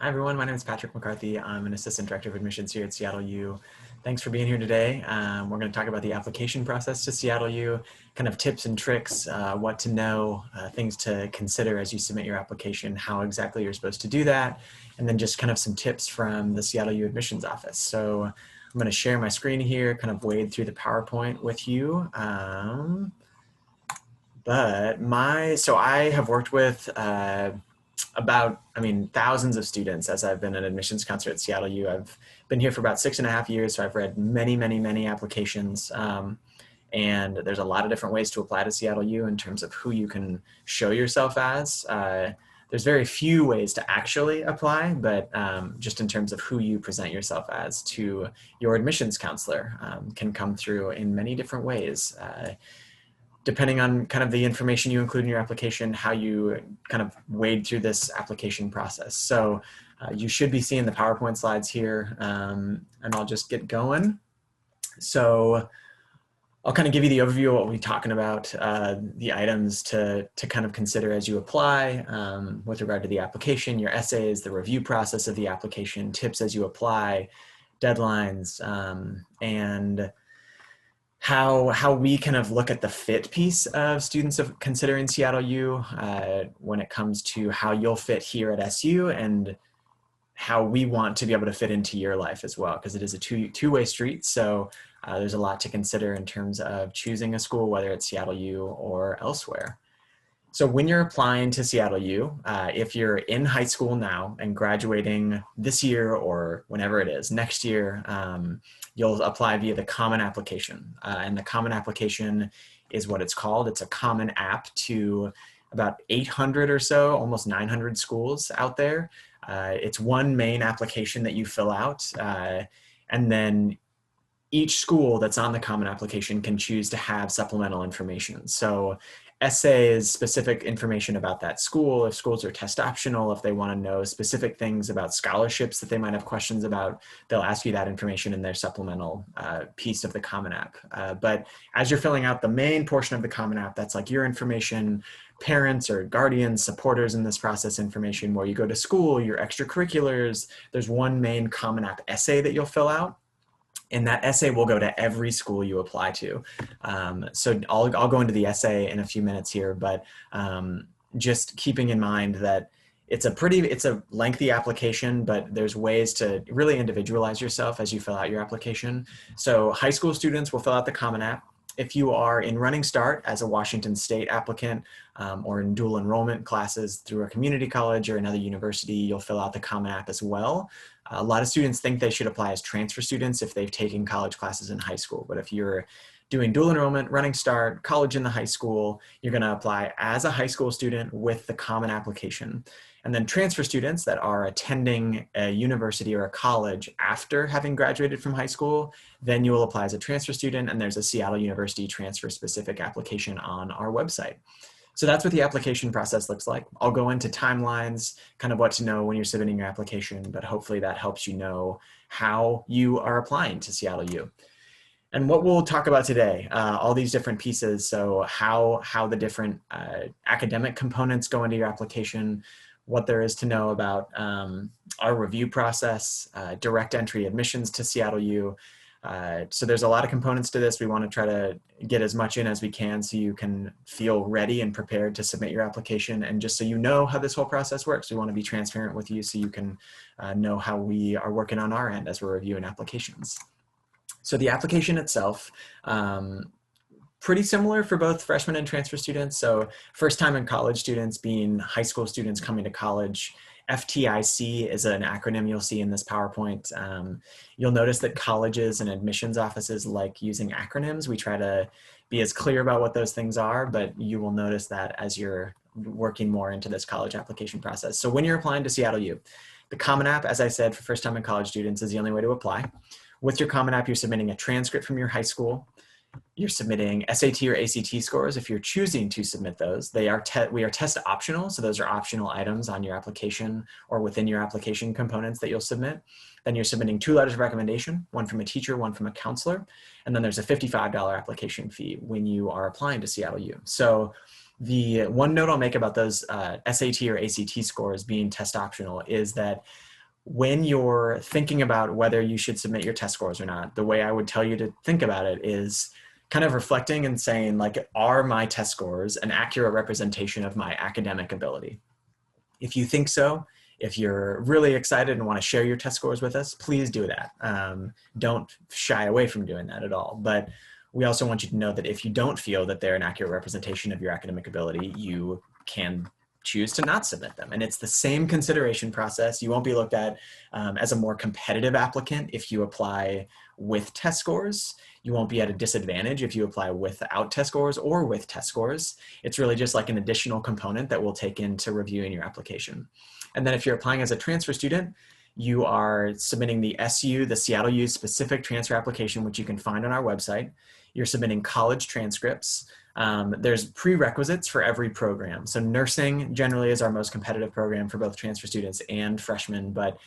Hi everyone, my name is Patrick McCarthy. I'm an Assistant Director of Admissions here at Seattle U. Thanks for being here today. We're going to talk about the application process to Seattle U, kind of tips and tricks, what to know, things to consider as you submit your application, how exactly you're supposed to do that, and then just kind of some tips from the Seattle U Admissions Office. So I'm going to share my screen here, kind of wade through the PowerPoint with you. So I have worked with thousands of students as I've been an admissions counselor at Seattle U. I've been here for about 6.5 years, so I've read many applications. And there's a lot of different ways to apply to Seattle U in terms of who you can show yourself as. There's very few ways to actually apply, but just in terms of who you present yourself as to your admissions counselor can come through in many different ways. Depending on kind of the information you include in your application, how you kind of wade through this application process. So you should be seeing the PowerPoint slides here, and I'll just get going. So I'll kind of give you the overview of what we'll be talking about, the items to kind of consider as you apply with regard to the application, your essays, the review process of the application, tips as you apply, deadlines, and how we kind of look at the fit piece of students of considering Seattle U when it comes to how you'll fit here at SU and how we want to be able to fit into your life as well, because it is a two-way street. So there's a lot to consider in terms of choosing a school, whether it's Seattle U or elsewhere. So when you're applying to Seattle U, if you're in high school now and graduating this year or whenever it is, next year, you'll apply via the Common Application. And the Common Application is what it's called. It's a common app to about 800 or so, almost 900 schools out there. It's one main application that you fill out. And then each school that's on the Common Application can choose to have supplemental information. So essays, specific information about that school, if schools are test optional, if they want to know specific things about scholarships that they might have questions about, they'll ask you that information in their supplemental piece of the Common App. But as you're filling out the main portion of the Common App, that's like your information, parents or guardians, supporters in this process information, where you go to school, your extracurriculars, there's one main Common App essay that you'll fill out. And that essay will go to every school you apply to. So I'll go into the essay in a few minutes here, but just keeping in mind that it's a lengthy application, but there's ways to really individualize yourself as you fill out your application. So high school students will fill out the Common App. If you are in Running Start as a Washington State applicant or in dual enrollment classes through a community college or another university, you'll fill out the Common App as well. A lot of students think they should apply as transfer students if they've taken college classes in high school. But if you're doing dual enrollment, Running Start, college in the high school, you're going to apply as a high school student with the Common Application. And then transfer students that are attending a university or a college after having graduated from high school, then you will apply as a transfer student, and there's a Seattle University transfer specific application on our website. So that's what the application process looks like. I'll go into timelines, kind of what to know when you're submitting your application, but hopefully that helps you know how you are applying to Seattle U. And what we'll talk about today, all these different pieces, so how the different academic components go into your application, what there is to know about our review process, direct entry admissions to Seattle U. So there's a lot of components to this. We want to try to get as much in as we can so you can feel ready and prepared to submit your application. And just so you know how this whole process works, we want to be transparent with you so you can know how we are working on our end as we're reviewing applications. So the application itself, pretty similar for both freshmen and transfer students. So first time in college students being high school students coming to college. FTIC is an acronym you'll see in this PowerPoint. You'll notice that colleges and admissions offices like using acronyms. We try to be as clear about what those things are, but you will notice that as you're working more into this college application process. So when you're applying to Seattle U, the Common App, as I said, for first time in college students is the only way to apply. With your Common App, you're submitting a transcript from your high school. You're submitting SAT or ACT scores if you're choosing to submit those. We are test optional, so those are optional items on your application or within your application components that you'll submit. Then you're submitting 2 letters of recommendation, one from a teacher, one from a counselor, and then there's a $55 application fee when you are applying to Seattle U. So the one note I'll make about those SAT or ACT scores being test optional is that when you're thinking about whether you should submit your test scores or not, the way I would tell you to think about it is kind of reflecting and saying, like, are my test scores an accurate representation of my academic ability? If you think so, if you're really excited and want to share your test scores with us, please do that. Don't shy away from doing that at all. But we also want you to know that if you don't feel that they're an accurate representation of your academic ability, you can choose to not submit them. And it's the same consideration process. You won't be looked at as a more competitive applicant if you apply with test scores. You won't be at a disadvantage if you apply without test scores or with test scores. It's really just like an additional component that we'll take into reviewing your application. And then if you're applying as a transfer student, you are submitting the SU, the Seattle U specific transfer application, which you can find on our website. You're submitting college transcripts. There's prerequisites for every program. So nursing generally is our most competitive program for both transfer students and freshmen, but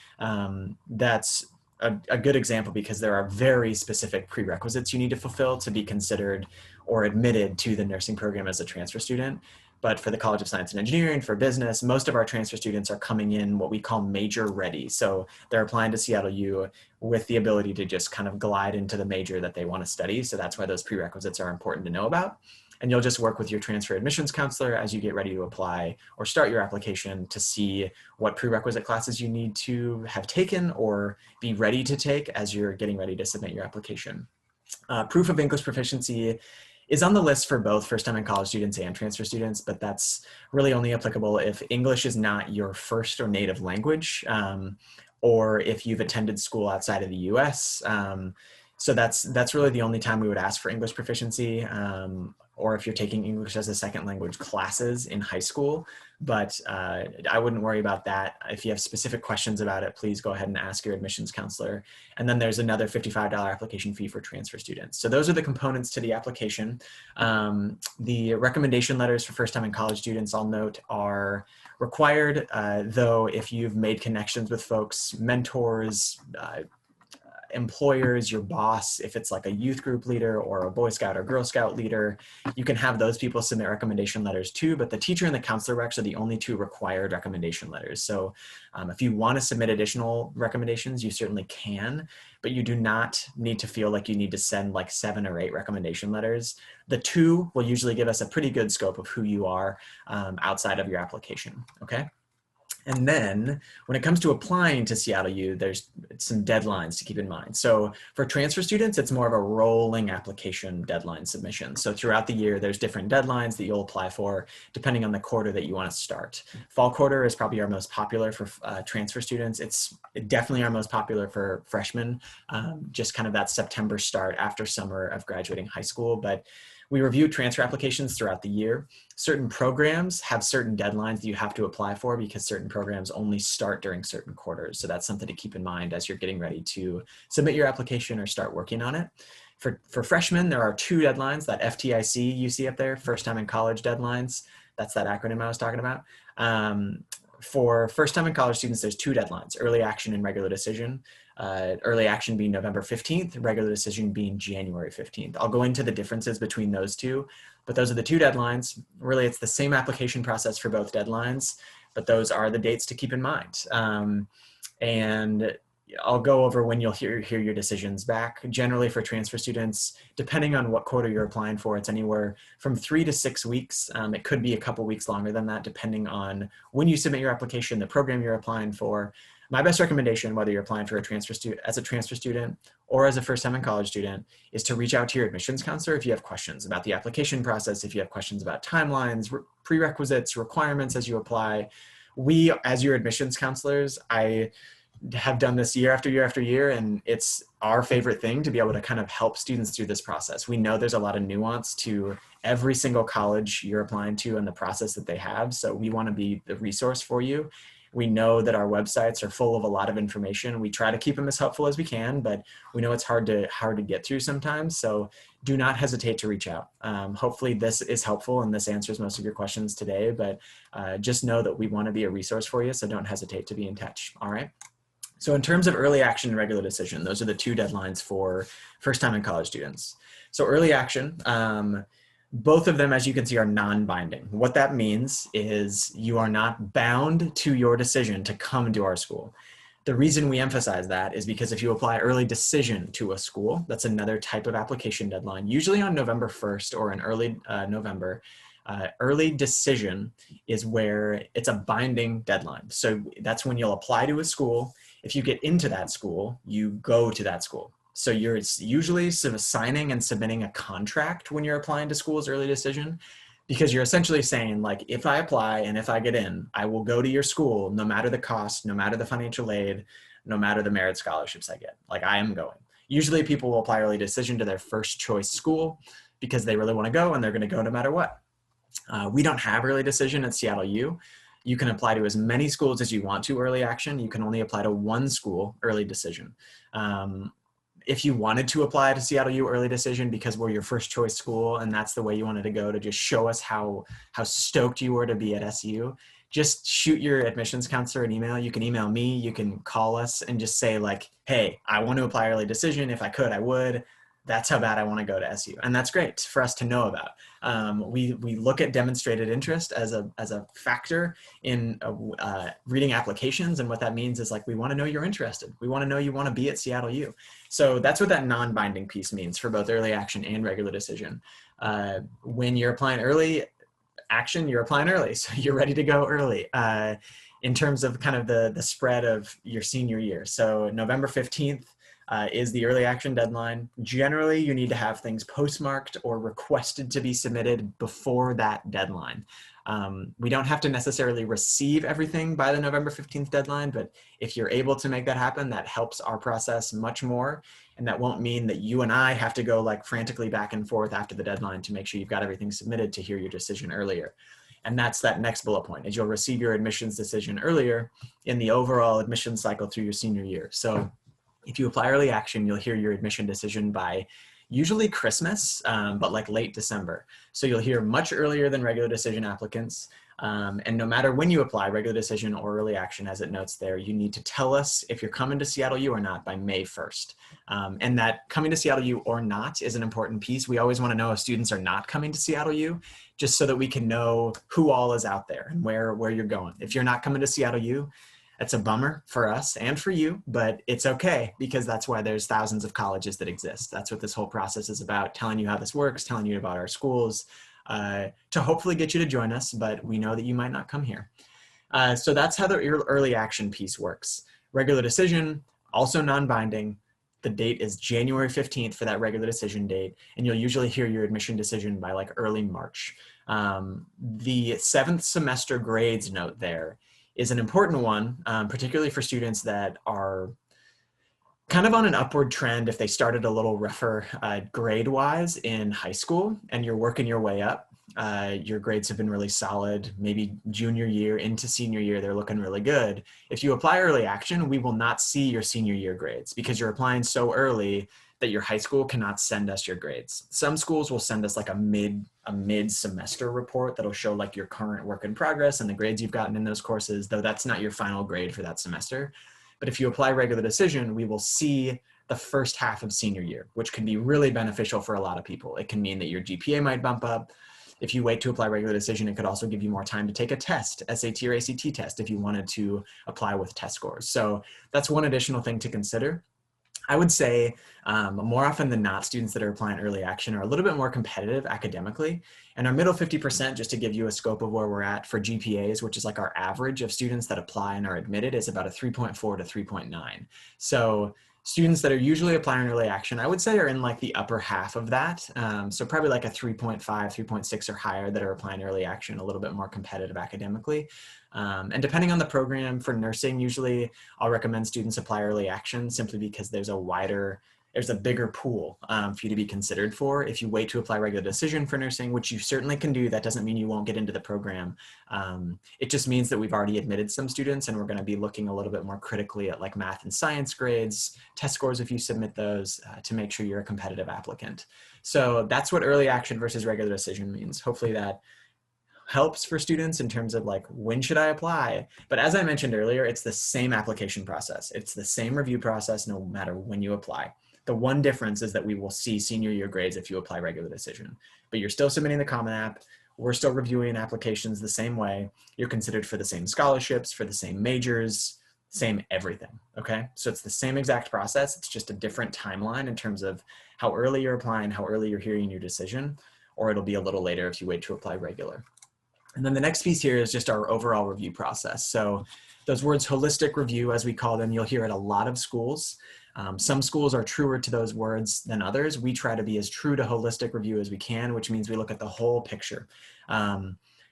that's a good example because there are very specific prerequisites you need to fulfill to be considered or admitted to the nursing program as a transfer student. But for the College of Science and Engineering, for business, most of our transfer students are coming in what we call major ready. So they're applying to Seattle U with the ability to just kind of glide into the major that they want to study. So that's why those prerequisites are important to know about. And you'll just work with your transfer admissions counselor as you get ready to apply or start your application to see what prerequisite classes you need to have taken or be ready to take as you're getting ready to submit your application. Proof of English proficiency is on the list for both first-time and college students and transfer students, but that's really only applicable if English is not your first or native language, or if you've attended school outside of the US. So that's really the only time we would ask for English proficiency, or if you're taking English as a second language classes in high school. But I wouldn't worry about that. If you have specific questions about it, please go ahead and ask your admissions counselor. And then there's another $55 application fee for transfer students. So those are the components to the application. The recommendation letters for first-time and college students, I'll note, are required, though if you've made connections with folks, mentors, employers, your boss, if it's like a youth group leader or a Boy Scout or Girl Scout leader, you can have those people submit recommendation letters too, but the teacher and the counselor recs are the only two required recommendation letters. So if you want to submit additional recommendations, you certainly can, but you do not need to feel like you need to send like 7 or 8 recommendation letters. The 2 will usually give us a pretty good scope of who you are outside of your application, okay? And then when it comes to applying to Seattle U, there's some deadlines to keep in mind. So for transfer students, it's more of a rolling application deadline submission. So throughout the year, there's different deadlines that you'll apply for depending on the quarter that you want to start. Fall quarter is probably our most popular for transfer students. It's definitely our most popular for freshmen, just kind of that September start after summer of graduating high school. But we review transfer applications throughout the year. Certain programs have certain deadlines that you have to apply for because certain programs only start during certain quarters. So that's something to keep in mind as you're getting ready to submit your application or start working on it. For freshmen, there are 2 deadlines, that FTIC you see up there, first time in college deadlines. That's that acronym I was talking about. For first time in college students, there's 2 deadlines, early action and regular decision. Early action being November 15th, regular decision being January 15th. I'll go into the differences between those 2, but those are the 2 deadlines. Really, it's the same application process for both deadlines, but those are the dates to keep in mind. And I'll go over when you'll hear your decisions back. Generally for transfer students, depending on what quarter you're applying for, it's anywhere from 3 to 6 weeks. It could be a couple weeks longer than that, depending on when you submit your application, the program you're applying for. My best recommendation, whether you're applying for as a transfer student or as a first-time in college student, is to reach out to your admissions counselor if you have questions about the application process, if you have questions about timelines, prerequisites, requirements as you apply. We, as your admissions counselors, I have done this year after year after year, and it's our favorite thing to be able to kind of help students through this process. We know there's a lot of nuance to every single college you're applying to and the process that they have, so we want to be the resource for you. We know that our websites are full of a lot of information. We try to keep them as helpful as we can, but we know it's hard to get through sometimes. So do not hesitate to reach out. Hopefully this is helpful and this answers most of your questions today, but just know that we want to be a resource for you. So don't hesitate to be in touch. All right. So in terms of early action and regular decision, those are the 2 deadlines for first-time and college students. So early action, both of them, as you can see, are non-binding. What that means is you are not bound to your decision to come to our school. The reason we emphasize that is because if you apply early decision to a school, that's another type of application deadline, usually on November 1st or in early November. Early decision is where it's a binding deadline. So that's when you'll apply to a school. If you get into that school, you go to that school. So you're usually sort of signing and submitting a contract when you're applying to schools early decision, because you're essentially saying, like, if I apply and if I get in, I will go to your school no matter the cost, no matter the financial aid, no matter the merit scholarships I get. Like, I am going. Usually people will apply early decision to their first choice school because they really want to go and they're going to go no matter what. We don't have early decision at Seattle U. You can apply to as many schools as you want to early action. You can only apply to one school early decision. If you wanted to apply to Seattle U early decision because we're your first choice school and that's the way you wanted to go, to just show us how stoked you were to be at SU, just shoot your admissions counselor an email. You can email me, you can call us and just say, like, hey, I want to apply early decision. If I could, I would. That's how bad I want to go to SU. And that's great for us to know about. We look at demonstrated interest as a factor in reading applications. And what that means is, like, we want to know you're interested. We want to know you want to be at Seattle U. So that's what that non-binding piece means for both early action and regular decision. When you're applying early action, you're applying early. So you're ready to go early. In terms of kind of the spread of your senior year. So November 15th, is the early action deadline. Generally, you need to have things postmarked or requested to be submitted before that deadline. We don't have to necessarily receive everything by the November 15th deadline, but if you're able to make that happen, that helps our process much more. And that won't mean that you and I have to go, like, frantically back and forth after the deadline to make sure you've got everything submitted to hear your decision earlier. And that's that next bullet point, is you'll receive your admissions decision earlier in the overall admissions cycle through your senior year. So if you apply early action, you'll hear your admission decision by usually Christmas, but like late December. So you'll hear much earlier than regular decision applicants. And no matter when you apply, regular decision or early action, as it notes there, you need to tell us if you're coming to Seattle U or not by May 1st. And that coming to Seattle U or not is an important piece. We always want to know if students are not coming to Seattle U, just so that we can know who all is out there and where you're going. If you're not coming to Seattle U, it's a bummer for us and for you, but it's okay, because that's why there's thousands of colleges that exist. That's what this whole process is about, telling you how this works, telling you about our schools, to hopefully get you to join us, but we know that you might not come here. So that's how the early action piece works. Regular decision, also non-binding. The date is January 15th for that regular decision date, and you'll usually hear your admission decision by like early March. The 7th semester grades note there is an important one, particularly for students that are kind of on an upward trend if they started a little rougher grade-wise in high school and you're working your way up. Your grades have been really solid, maybe junior year into senior year, they're looking really good. If you apply early action, we will not see your senior year grades because you're applying so early that your high school cannot send us your grades. Some schools will send us like a mid-semester report that'll show like your current work in progress and the grades you've gotten in those courses, though that's not your final grade for that semester. But if you apply regular decision, we will see the first half of senior year, which can be really beneficial for a lot of people. It can mean that your GPA might bump up. If you wait to apply regular decision, it could also give you more time to take a test, SAT or ACT test, if you wanted to apply with test scores. So that's one additional thing to consider. I would say more often than not, students that are applying early action are a little bit more competitive academically. And our middle 50%, just to give you a scope of where we're at for GPAs, which is like our average of students that apply and are admitted, is about a 3.4 to 3.9. So students that are usually applying early action, I would say, are in like the upper half of that. So probably like a 3.5, 3.6 or higher that are applying early action, a little bit more competitive academically. And depending on the program, for nursing, usually I'll recommend students apply early action simply because there's a bigger pool for you to be considered for. If you wait to apply regular decision for nursing, which you certainly can do, that doesn't mean you won't get into the program. It just means that we've already admitted some students and we're going to be looking a little bit more critically at like math and science grades, test scores if you submit those, to make sure you're a competitive applicant. So that's what early action versus regular decision means. Hopefully that helps for students in terms of like, when should I apply? But as I mentioned earlier, it's the same application process. It's the same review process no matter when you apply. The one difference is that we will see senior year grades if you apply regular decision, but you're still submitting the Common App. We're still reviewing applications the same way. You're considered for the same scholarships, for the same majors, same everything, okay? So it's the same exact process. It's just a different timeline in terms of how early you're applying, how early you're hearing your decision, or it'll be a little later if you wait to apply regular. And then the next piece here is just our overall review process. So those words holistic review, as we call them, you'll hear at a lot of schools. Some schools are truer to those words than others. We try to be as true to holistic review as we can, which means we look at the whole picture.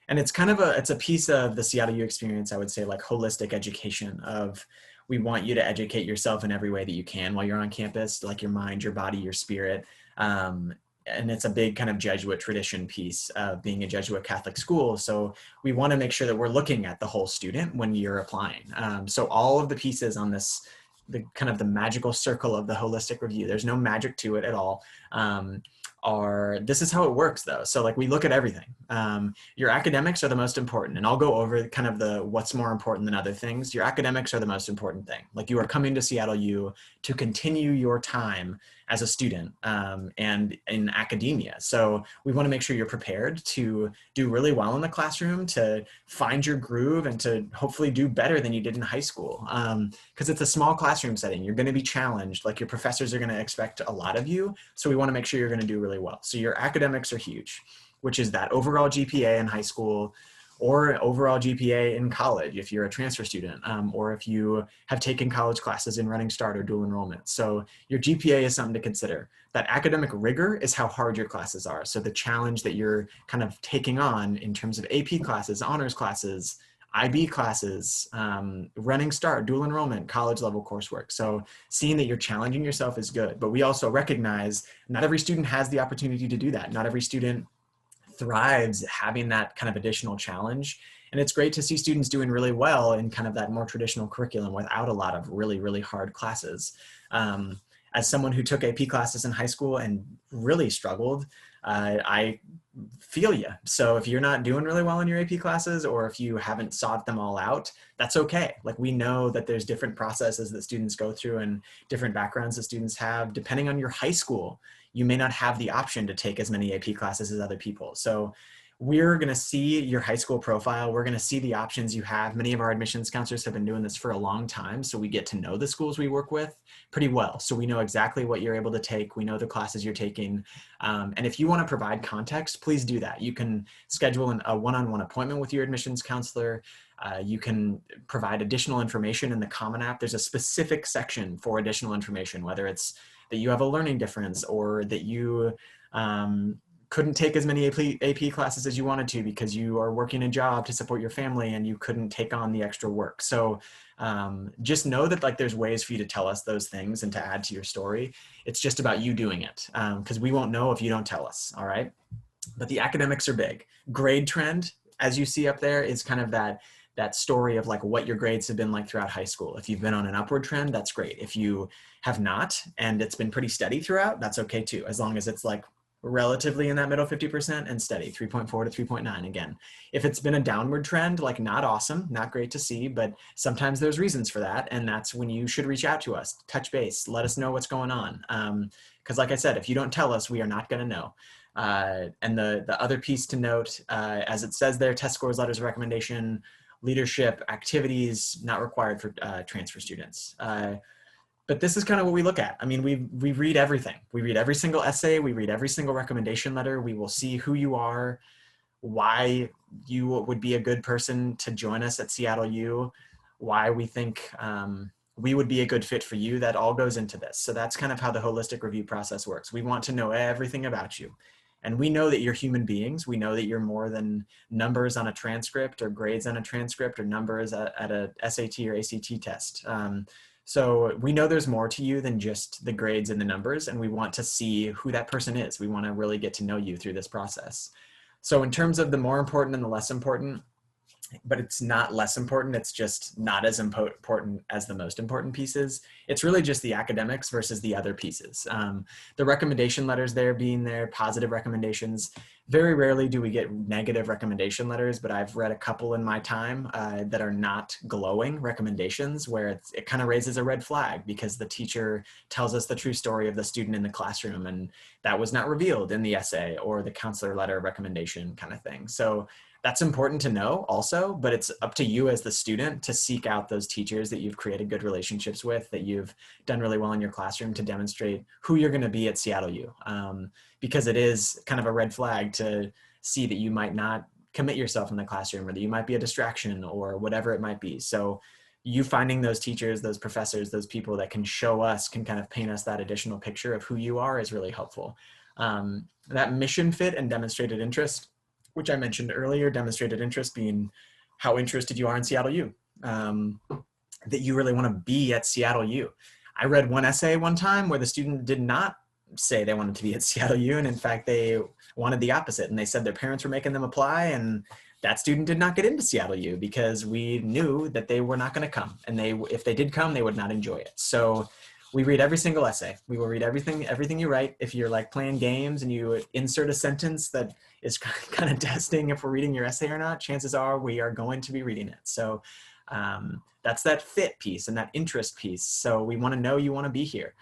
And it's kind of it's a piece of the Seattle U experience, I would say, like holistic education of, we want you to educate yourself in every way that you can while you're on campus, like your mind, your body, your spirit. And it's a big kind of Jesuit tradition piece of being a Jesuit Catholic school. So we want to make sure that we're looking at the whole student when you're applying. So all of the pieces on this, the kind of the magical circle of the holistic review, there's no magic to it at all. This is how it works though. So like we look at everything. Your academics are the most important, and I'll go over kind of the what's more important than other things. Your academics are the most important thing. Like you are coming to Seattle U to continue your time as a student and in academia. So we want to make sure you're prepared to do really well in the classroom, to find your groove, and to hopefully do better than you did in high school. Because it's a small classroom setting. You're going to be challenged. Like your professors are going to expect a lot of you. So we want to make sure you're going to do really well. So your academics are huge, which is that overall GPA in high school or overall GPA in college if you're a transfer student, or if you have taken college classes in Running Start or dual enrollment. So your GPA is something to consider. That academic rigor is how hard your classes are. So the challenge that you're kind of taking on in terms of AP classes, honors classes, IB classes, Running Start, dual enrollment, college level coursework. So seeing that you're challenging yourself is good, but we also recognize not every student has the opportunity to do that. Not every student thrives having that kind of additional challenge. And it's great to see students doing really well in kind of that more traditional curriculum without a lot of really, really hard classes. As someone who took AP classes in high school and really struggled, I feel you. So if you're not doing really well in your AP classes, or if you haven't sought them all out, that's okay. Like we know that there's different processes that students go through and different backgrounds that students have. Depending on your high school, you may not have the option to take as many AP classes as other people. So we're going to see your high school profile. We're going to see the options you have. Many of our admissions counselors have been doing this for a long time. So we get to know the schools we work with pretty well. So we know exactly what you're able to take. We know the classes you're taking. And if you want to provide context, please do that. You can schedule a one-on-one appointment with your admissions counselor. You can provide additional information in the Common App. There's a specific section for additional information, whether it's that you have a learning difference or that you couldn't take as many AP classes as you wanted to because you are working a job to support your family and you couldn't take on the extra work. So just know that like there's ways for you to tell us those things and to add to your story. It's just about you doing it because we won't know if you don't tell us, all right? But the academics are big. Grade trend, as you see up there, is kind of that story of like what your grades have been like throughout high school. If you've been on an upward trend, that's great. If you have not, and it's been pretty steady throughout, that's okay too, as long as it's like relatively in that middle 50% and steady, 3.4 to 3.9 again. If it's been a downward trend, like not awesome, not great to see, but sometimes there's reasons for that. And that's when you should reach out to us, touch base, let us know what's going on. Because like I said, if you don't tell us, we are not gonna know. And the other piece to note, as it says there, test scores, letters of recommendation, leadership, activities, not required for transfer students. But this is kind of what we look at. I mean, we read everything. We read every single essay. We read every single recommendation letter. We will see who you are, why you would be a good person to join us at Seattle U, why we think we would be a good fit for you. That all goes into this. So that's kind of how the holistic review process works. We want to know everything about you. And we know that you're human beings. We know that you're more than numbers on a transcript or grades on a transcript or numbers at a SAT or ACT test. So we know there's more to you than just the grades and the numbers, and we want to see who that person is. We want to really get to know you through this process. So in terms of the more important and the less important, but it's not less important, it's just not as important as the most important pieces. It's really just the academics versus the other pieces. The recommendation letters there being there, positive recommendations. Very rarely do we get negative recommendation letters, but I've read a couple in my time that are not glowing recommendations where it kind of raises a red flag because the teacher tells us the true story of the student in the classroom and that was not revealed in the essay or the counselor letter recommendation kind of thing. So that's important to know also, but it's up to you as the student to seek out those teachers that you've created good relationships with, that you've done really well in your classroom, to demonstrate who you're going to be at Seattle U. Because it is kind of a red flag to see that you might not commit yourself in the classroom, or that you might be a distraction, or whatever it might be. So you finding those teachers, those professors, those people that can show us, can kind of paint us that additional picture of who you are, is really helpful. That mission fit and demonstrated interest, which I mentioned earlier, demonstrated interest being how interested you are in Seattle U, that you really want to be at Seattle U. I read one essay one time where the student did not say they wanted to be at Seattle U, and in fact, they wanted the opposite. And they said their parents were making them apply, and that student did not get into Seattle U because we knew that they were not going to come. And if they did come, they would not enjoy it. So we read every single essay. We will read everything you write. If you're like playing games and you insert a sentence that is kind of testing if we're reading your essay or not, chances are we are going to be reading it. So that's that fit piece and that interest piece. So we want to know you want to be here.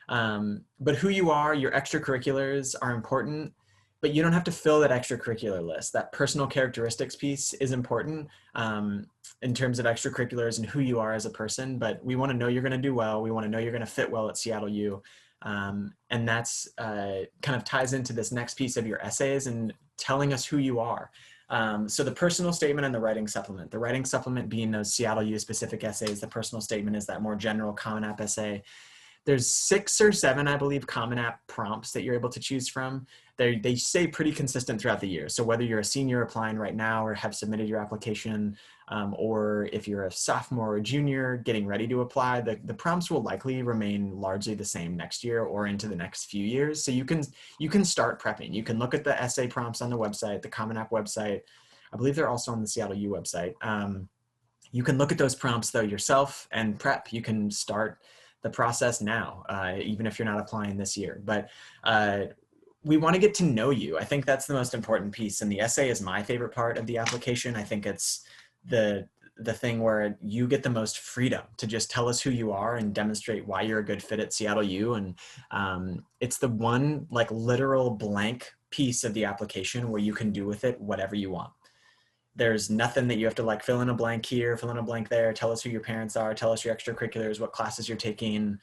But who you are, your extracurriculars are important, but you don't have to fill that extracurricular list. That personal characteristics piece is important in terms of extracurriculars and who you are as a person, but we want to know you're going to do well. We want to know you're going to fit well at Seattle U. And that's kind of ties into this next piece of your essays and telling us who you are. So the personal statement and the writing supplement. The writing supplement being those Seattle U specific essays. The personal statement is that more general Common App essay. There's 6 or 7, I believe, Common App prompts that you're able to choose from. They stay pretty consistent throughout the year. So whether you're a senior applying right now or have submitted your application, or if you're a sophomore or junior getting ready to apply, the prompts will likely remain largely the same next year or into the next few years. So you can start prepping. You can look at the essay prompts on the website, the Common App website. I believe they're also on the Seattle U website. You can look at those prompts though yourself and prep. You can start the process now, even if you're not applying this year. But we want to get to know you. I think that's the most important piece. And the essay is my favorite part of the application. I think it's the thing where you get the most freedom to just tell us who you are and demonstrate why you're a good fit at Seattle U. And it's the one like literal blank piece of the application where you can do with it whatever you want. There's nothing that you have to like fill in a blank here, fill in a blank there, tell us who your parents are, tell us your extracurriculars, what classes you're taking.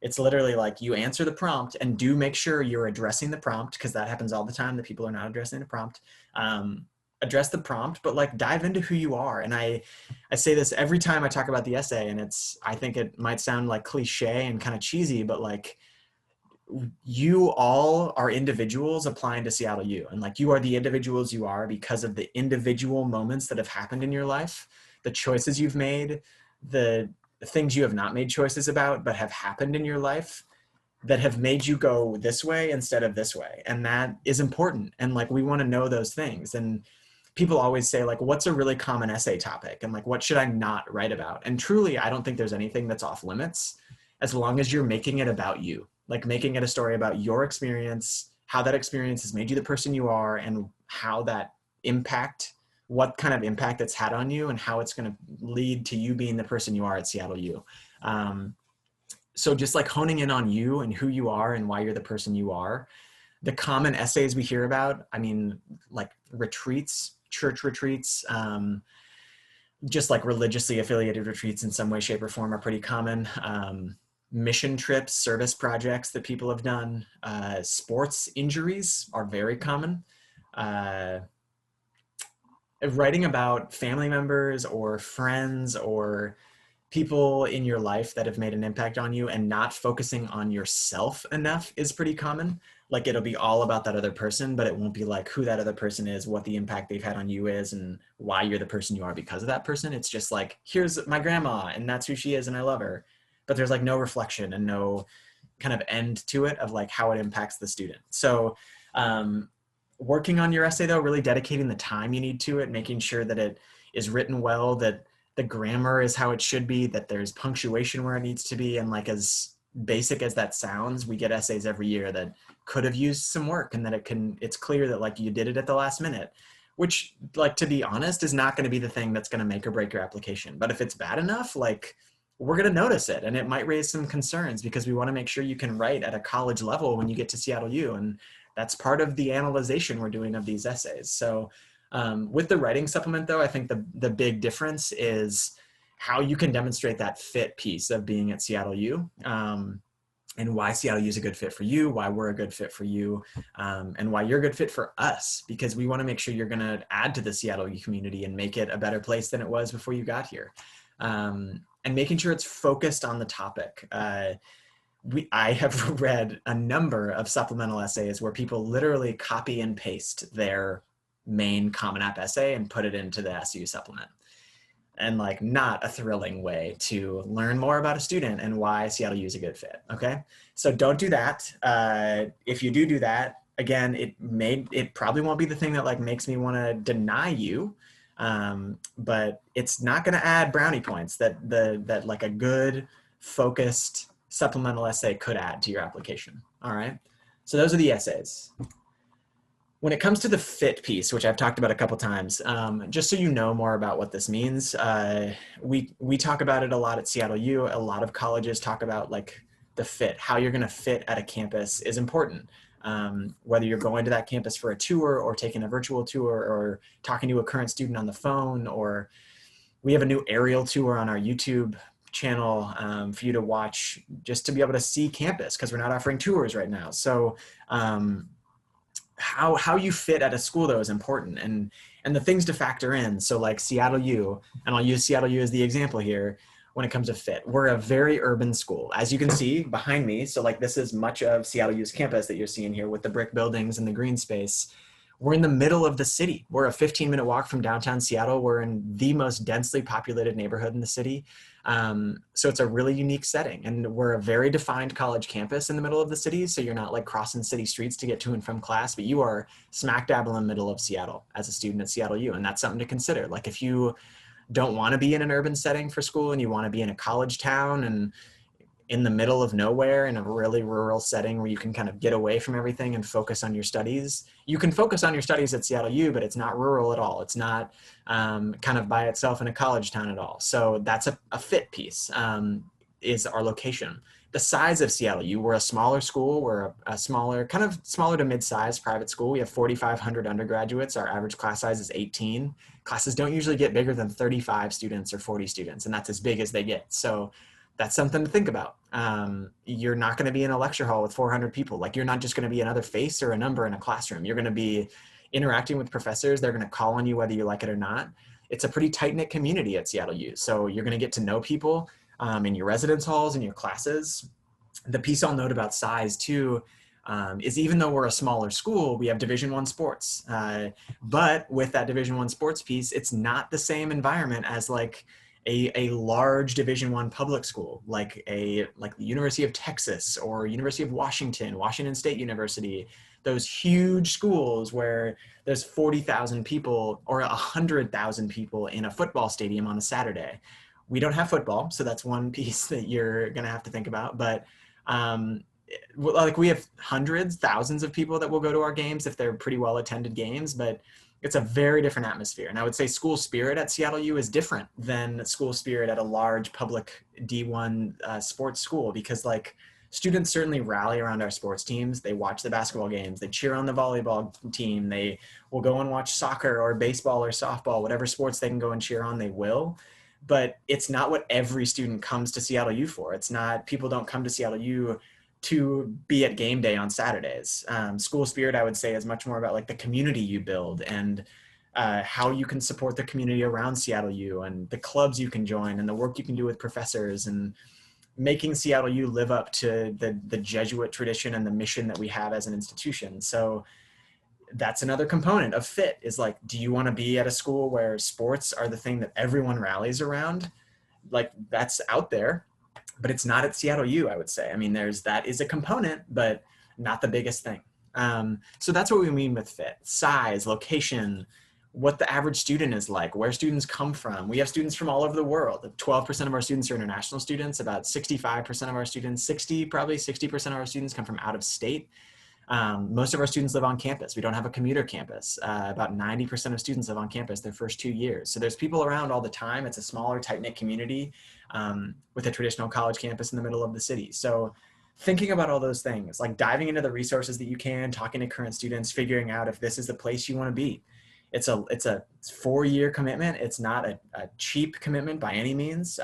It's literally like you answer the prompt, and do make sure you're addressing the prompt, because that happens all the time that people are not addressing the prompt. Address the prompt, but like dive into who you are. And I say this every time I talk about the essay, and I think it might sound like cliche and kind of cheesy, but like you all are individuals applying to Seattle U, and like you are the individuals you are because of the individual moments that have happened in your life, the choices you've made, the things you have not made choices about but have happened in your life that have made you go this way instead of this way. And that is important. And like we want to know those things. And people always say like, what's a really common essay topic? And like, what should I not write about? And truly, I don't think there's anything that's off limits as long as you're making it about you. Like making it a story about your experience, how that experience has made you the person you are, and how that what kind of impact it's had on you, and how it's going to lead to you being the person you are at Seattle U. So just like honing in on you and who you are and why you're the person you are. The common essays we hear about, I mean, like retreats, church retreats, just like religiously affiliated retreats in some way, shape, or form are pretty common. Mission trips, service projects that people have done. Sports injuries are very common. Writing about family members or friends or people in your life that have made an impact on you and not focusing on yourself enough is pretty common. Like it'll be all about that other person, but it won't be like who that other person is, what the impact they've had on you is, and why you're the person you are because of that person. It's just like, here's my grandma and that's who she is and I love her. But there's like no reflection and no kind of end to it of like how it impacts the student. So working on your essay though, really dedicating the time you need to it, making sure that it is written well, that the grammar is how it should be, that there's punctuation where it needs to be. And like as basic as that sounds, we get essays every year that could have used some work, and that it's clear that like you did it at the last minute, which like, to be honest, is not going to be the thing that's going to make or break your application. But if it's bad enough, like we're going to notice it, and it might raise some concerns because we want to make sure you can write at a college level when you get to Seattle U. And that's part of the analyzation we're doing of these essays. So With the writing supplement though, I think the big difference is how you can demonstrate that fit piece of being at Seattle U. And why Seattle U is a good fit for you, why we're a good fit for you, and why you're a good fit for us, because we want to make sure you're going to add to the Seattle U community and make it a better place than it was before you got here. And making sure it's focused on the topic. I have read a number of supplemental essays where people literally copy and paste their main Common App essay and put it into the SU supplement. And like not a thrilling way to learn more about a student and why Seattle U is a good fit. Okay, so don't do that. If you do that, again, it probably won't be the thing that like makes me want to deny you, but it's not going to add brownie points that like a good focused supplemental essay could add to your application. All right, so those are the essays. When it comes to the fit piece, which I've talked about a couple times, just so you know more about what this means, we talk about it a lot at Seattle U. A lot of colleges talk about like the fit, how you're going to fit at a campus is important. Whether you're going to that campus for a tour or taking a virtual tour or talking to a current student on the phone, or we have a new aerial tour on our YouTube channel for you to watch just to be able to see campus because we're not offering tours right now. So how you fit at a school though is important, and the things to factor in. So like Seattle U, and I'll use Seattle U as the example here when it comes to fit. We're a very urban school, as you can see behind me. So like this is much of Seattle U's campus that you're seeing here with the brick buildings and the green space. We're in the middle of the city. We're a 15-minute walk from downtown Seattle. We're in the most densely populated neighborhood in the city. So it's a really unique setting, and we're a very defined college campus in the middle of the city. So you're not like crossing city streets to get to and from class, but you are smack dab in the middle of Seattle as a student at Seattle U. And that's something to consider. Like if you don't want to be in an urban setting for school and you want to be in a college town and in the middle of nowhere in a really rural setting where you can kind of get away from everything and focus on your studies. You can focus on your studies at Seattle U, but it's not rural at all. It's not kind of by itself in a college town at all. So that's a fit piece, is our location. The size of Seattle U, we're a smaller school. We're a smaller, kind of smaller to mid-sized private school. We have 4,500 undergraduates. Our average class size is 18. Classes don't usually get bigger than 35 students or 40 students, and that's as big as they get. So that's something to think about. You're not going to be in a lecture hall with 400 people. Like you're not just going to be another face or a number in a classroom. You're going to be interacting with professors. They're going to call on you whether you like it or not. It's a pretty tight-knit community at Seattle U. So you're going to get to know people in your residence halls and your classes. The piece I'll note about size too is even though we're a smaller school, we have Division I sports. But with that Division I sports piece, it's not the same environment as like a large Division I public school, like the University of Texas or University of Washington, Washington State University, those huge schools where there's 40,000 people or 100,000 people in a football stadium on a Saturday. We don't have football, so that's one piece that you're going to have to think about. But like we have hundreds, thousands of people that will go to our games if they're pretty well attended games, but it's a very different atmosphere. And I would say school spirit at Seattle U is different than school spirit at a large public D1 sports school, because like students certainly rally around our sports teams. They watch the basketball games, they cheer on the volleyball team, they will go and watch soccer or baseball or softball, whatever sports they can go and cheer on, they will. But it's not what every student comes to Seattle U for. It's not, people don't come to Seattle U to be at game day on Saturdays. School spirit, I would say, is much more about like the community you build and how you can support the community around Seattle U and the clubs you can join and the work you can do with professors and making Seattle U live up to the Jesuit tradition and the mission that we have as an institution. So that's another component of fit, is like, do you want to be at a school where sports are the thing that everyone rallies around? Like that's out there, but it's not at Seattle U, I would say. I mean, that is a component, but not the biggest thing. So that's what we mean with fit: size, location, what the average student is like, where students come from. We have students from all over the world. 12% of our students are international students. About 65% of our students, probably 60% of our students come from out of state. Most of our students live on campus. We don't have a commuter campus. About 90% of students live on campus their first 2 years. So there's people around all the time. It's a smaller, tight-knit community with a traditional college campus in the middle of the city. So thinking about all those things, like diving into the resources that you can, talking to current students, figuring out if this is the place you want to be. it's a 4-year commitment. It's not a cheap commitment by any means.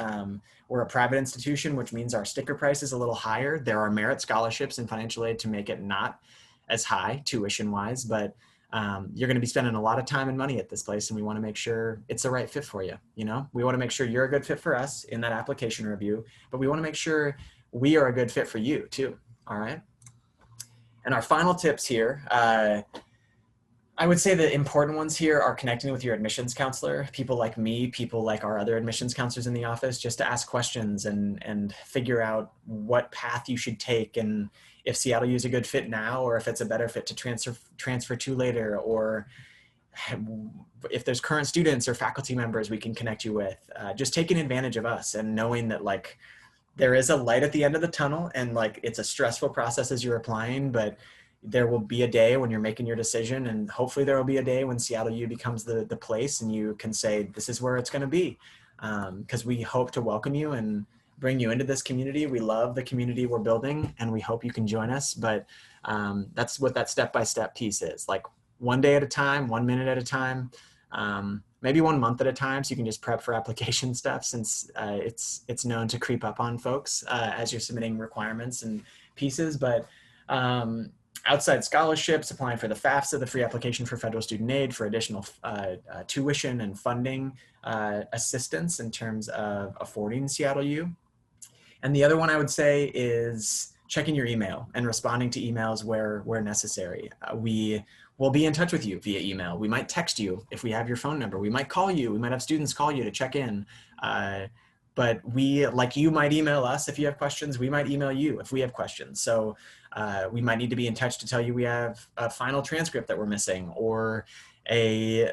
We're a private institution, which means our sticker price is a little higher. There are merit scholarships and financial aid to make it not as high tuition wise, but you're going to be spending a lot of time and money at this place, and we want to make sure it's the right fit for you. You know, we want to make sure you're a good fit for us in that application review, but we want to make sure we are a good fit for you too. All right. And our final tips here, I would say the important ones here are connecting with your admissions counselor, people like me, people like our other admissions counselors in the office, just to ask questions and figure out what path you should take, and if Seattle U is a good fit now, or if it's a better fit to transfer to later, or if there's current students or faculty members we can connect you with. Just taking advantage of us and knowing that like there is a light at the end of the tunnel, and like it's a stressful process as you're applying, but there will be a day when you're making your decision, and hopefully there will be a day when Seattle U becomes the place and you can say, this is where it's going to be. Because we hope to welcome you and bring you into this community. We love the community we're building, and we hope you can join us. But that's what that step-by-step piece is. Like 1 day at a time, 1 minute at a time, maybe 1 month at a time, so you can just prep for application stuff, since it's known to creep up on folks as you're submitting requirements and pieces. But outside scholarships, applying for the FAFSA, the free application for federal student aid, for additional tuition and funding assistance in terms of affording Seattle U. And the other one I would say is checking your email and responding to emails where necessary. We will be in touch with you via email. We might text you if we have your phone number. We might call you. We might have students call you to check in. But we, like you might email us if you have questions, we might email you if we have questions. So we might need to be in touch to tell you we have a final transcript that we're missing, or a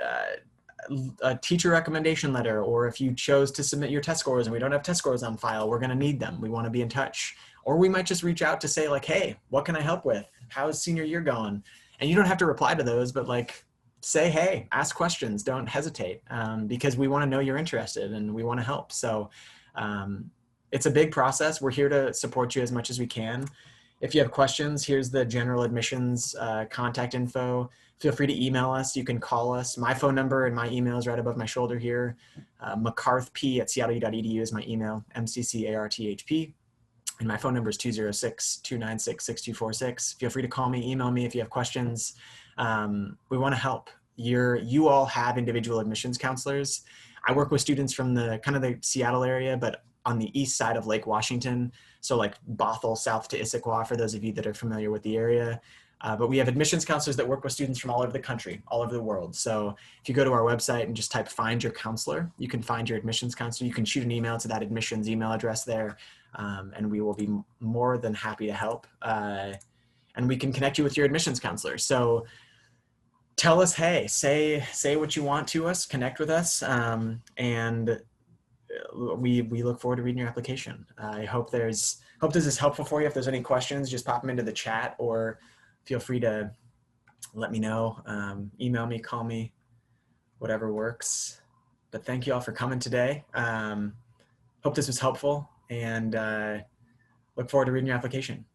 teacher recommendation letter, or if you chose to submit your test scores and we don't have test scores on file, we're gonna need them. We wanna be in touch. Or we might just reach out to say like, hey, what can I help with? How's senior year going? And you don't have to reply to those, but like, say, hey, ask questions, don't hesitate, because we wanna know you're interested and we wanna help. So it's a big process. We're here to support you as much as we can. If you have questions, here's the general admissions contact info. Feel free to email us. You can call us. My phone number and my email is right above my shoulder here. mccarthp@seattleu.edu is my email, MCCARTHP. And my phone number is 206-296-6246. Feel free to call me, email me if you have questions. We want to help. You all have individual admissions counselors. I work with students from the kind of the Seattle area, but on the east side of Lake Washington. So like Bothell, south to Issaquah, for those of you that are familiar with the area. But we have admissions counselors that work with students from all over the country, all over the world. So if you go to our website and just type find your counselor, you can find your admissions counselor. You can shoot an email to that admissions email address there, and we will be more than happy to help. And we can connect you with your admissions counselor. So tell us, hey, say what you want to us, connect with us, and we look forward to reading your application. I hope this is helpful for you. If there's any questions, just pop them into the chat, or feel free to let me know. Email me, call me, whatever works. But thank you all for coming today. Hope this was helpful, and look forward to reading your application.